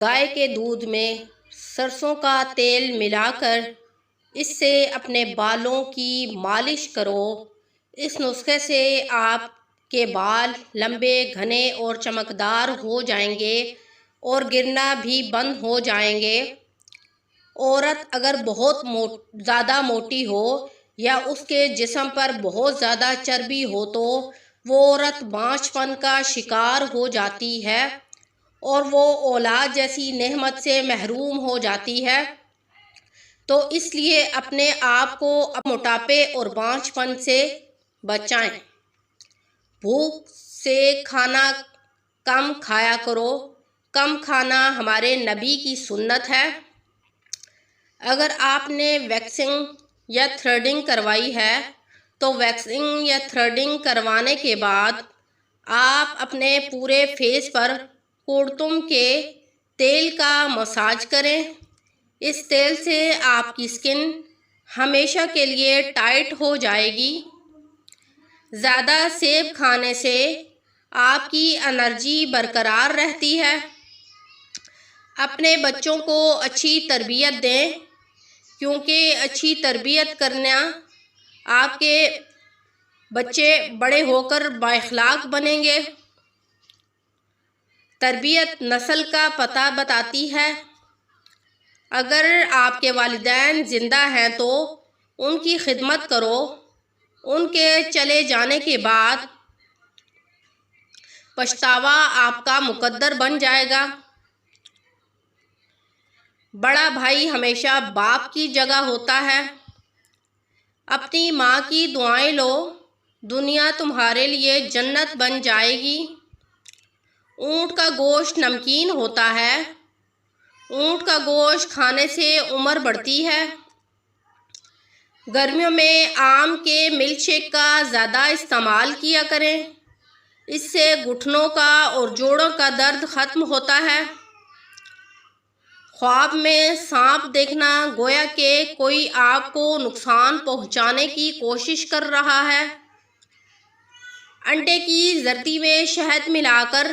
گائے کے دودھ میں سرسوں کا تیل ملا کر اس سے اپنے بالوں کی مالش کرو۔ اس نسخے سے آپ کے بال لمبے، گھنے اور چمکدار ہو جائیں گے اور گرنا بھی بند ہو جائیں گے۔ عورت اگر بہت زیادہ موٹی ہو یا اس کے جسم پر بہت زیادہ چربی ہو تو وہ عورت بانجھ پن کا شکار ہو جاتی ہے اور وہ اولاد جیسی نعمت سے محروم ہو جاتی ہے۔ تو اس لیے اپنے آپ کو موٹاپے اور بانجھ پن سے بچائیں۔ بھوک سے کھانا کم کھایا کرو۔ کم کھانا ہمارے نبی کی سنت ہے۔ اگر آپ نے ویکسنگ یا تھریڈنگ کروائی ہے تو ویکسنگ یا تھریڈنگ کروانے کے بعد آپ اپنے پورے فیس پر کڑتم کے تیل کا مساج کریں۔ اس تیل سے آپ کی سکن ہمیشہ کے لیے ٹائٹ ہو جائے گی۔ زیادہ سیب کھانے سے آپ کی انرجی برقرار رہتی ہے۔ اپنے بچوں کو اچھی تربیت دیں، کیونکہ اچھی تربیت کرنا آپ کے بچے بڑے ہو کر بااخلاق بنیں گے۔ تربیت نسل کا پتہ بتاتی ہے۔ اگر آپ کے والدین زندہ ہیں تو ان کی خدمت کرو۔ ان کے چلے جانے کے بعد پچھتاوا آپ کا مقدر بن جائے گا۔ بڑا بھائی ہمیشہ باپ کی جگہ ہوتا ہے۔ اپنی ماں کی دعائیں لو، دنیا تمہارے لیے جنت بن جائے گی۔ اونٹ کا گوشت نمکین ہوتا ہے۔ اونٹ کا گوشت کھانے سے عمر بڑھتی ہے۔ گرمیوں میں آم کے ملک شیک کا زیادہ استعمال کیا کریں۔ اس سے گھٹنوں کا اور جوڑوں کا درد ختم ہوتا ہے۔ خواب میں سانپ دیکھنا گویا کہ کوئی آپ کو نقصان پہنچانے کی کوشش کر رہا ہے۔ انڈے کی زردی میں شہد ملا کر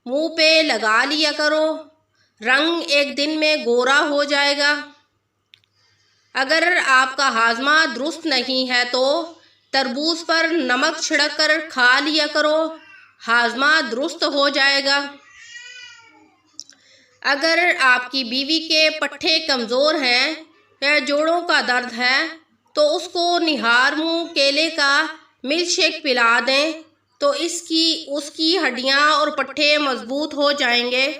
منہ پہ لگا لیا کرو، رنگ ایک دن میں گورا ہو جائے گا۔ اگر آپ کا ہاضمہ درست نہیں ہے تو تربوز پر نمک چھڑک کر کھا لیا کرو، ہاضمہ درست ہو جائے گا۔ اگر آپ کی بیوی کے پٹھے کمزور ہیں یا جوڑوں کا درد ہے تو اس کو نہار منہ کیلے کا ملک شیک پلا دیں تو اس کی ہڈیاں اور پٹھے مضبوط ہو جائیں گے۔